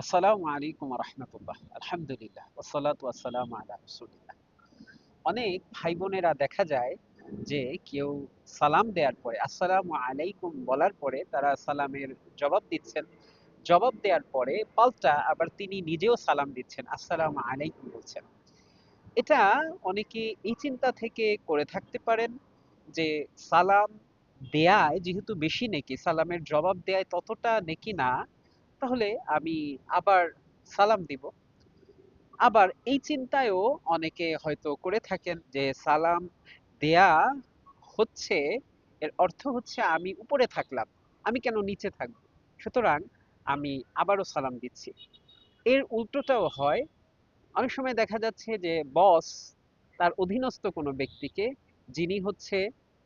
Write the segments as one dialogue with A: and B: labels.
A: আসসালামু আলাইকুম রহমতুল্লাহ। আলহামদুলিল্লাহ ওয়াসসালাতু ওয়াসসালামু আলা রাসূলিল্লাহ। অনেক ভাই বোনেরা দেখা যায় যে কেউ সালাম দেওয়ার পরে আসসালামু আলাইকুম বলার পরে তারা সালামের জবাব দিচ্ছেন। জবাব দেওয়ার পরে পাল্টা আবার তিনি নিজেও সালাম দিচ্ছেন, আসসালামু আলাইকুম বলছেন। এটা অনেকে এই চিন্তা থেকে করে থাকতে পারেন যে সালাম দেয়ায় যেহেতু বেশি নেকি, সালামের জবাব দেয়ায় ততটা নেকি না, তাহলে আমি আবার সালাম দিব। আবার এই চিন্তায়ও অনেকে হয়তো করে থাকেন যে সালাম দেয়া হচ্ছে, এর অর্থ হচ্ছে আমি উপরে থাকলাম, আমি কেন নিচে থাকবো, সুতরাং আমি আবারও সালাম দিচ্ছি। এর উল্টোটাও হয়। অনেক সময় দেখা যাচ্ছে যে বস তার অধীনস্থ কোনো ব্যক্তিকে, যিনি হচ্ছে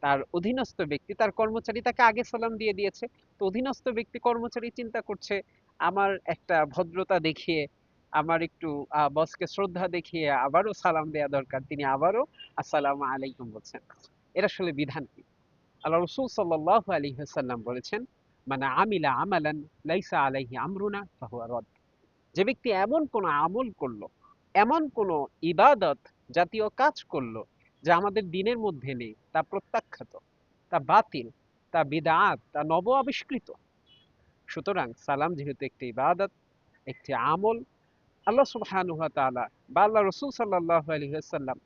A: তার অধীনস্থ ব্যক্তি, তার কর্মচারী তাকে আগে সালাম দিয়ে দিয়েছে। তো অধীনস্থ ব্যক্তি কর্মচারী চিন্তা করছে আমার একটা ভদ্রতা দেখিয়ে, আমার একটু বসকে শ্রদ্ধা দেখিয়ে আবারও সালাম দেয়া দরকার, তিনি আবারও আসসালামু আলাইকুম বলছেন। এর আসলে বিধান কি? আল্লাহ রসুল সাল্লাল্লাহু আলাইহি ওয়াসাল্লাম বলেছেন, মানে আমিলা আমালান লাইসা আলাইহি আমরুনা ফাহুয়া রদ। যে ব্যক্তি এমন কোনো আমল করলো, এমন কোনো ইবাদত জাতীয় কাজ করলো যা আমাদের দিনের মধ্যে নেই, তা প্রত্যাখ্যাত, তা বাতিল, তা বিদআত, তা নব আবিষ্কৃত। সুতরাং সালাম যেহেতু একটি ইবাদত, একটি আমল, আল্লাহ সুবহানাহু ওয়া তাআলা বা আল্লাহ রসুল সাল্লাল্লাহু আলাইহি ওয়াসাল্লাম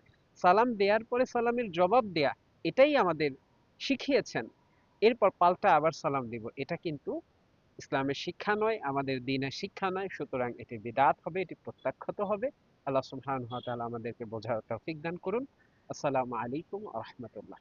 A: সালাম দেওয়ার পরে সালামের জবাব দেয়া, এটাই আমাদের শিখিয়েছেন। এরপর পাল্টা আবার সালাম দিব, এটা কিন্তু ইসলামের শিক্ষা নয়, আমাদের দ্বীনের শিক্ষা নয়। সুতরাং এটি বিদআত হবে, এটি প্রত্যাখ্যাত হবে। আল্লাহ সুবহানাহু ওয়া তাআলা আমাদেরকে বোঝার তৌফিক দান করুন। আসসালামু আলাইকুম ওয়া রাহমাতুল্লাহ।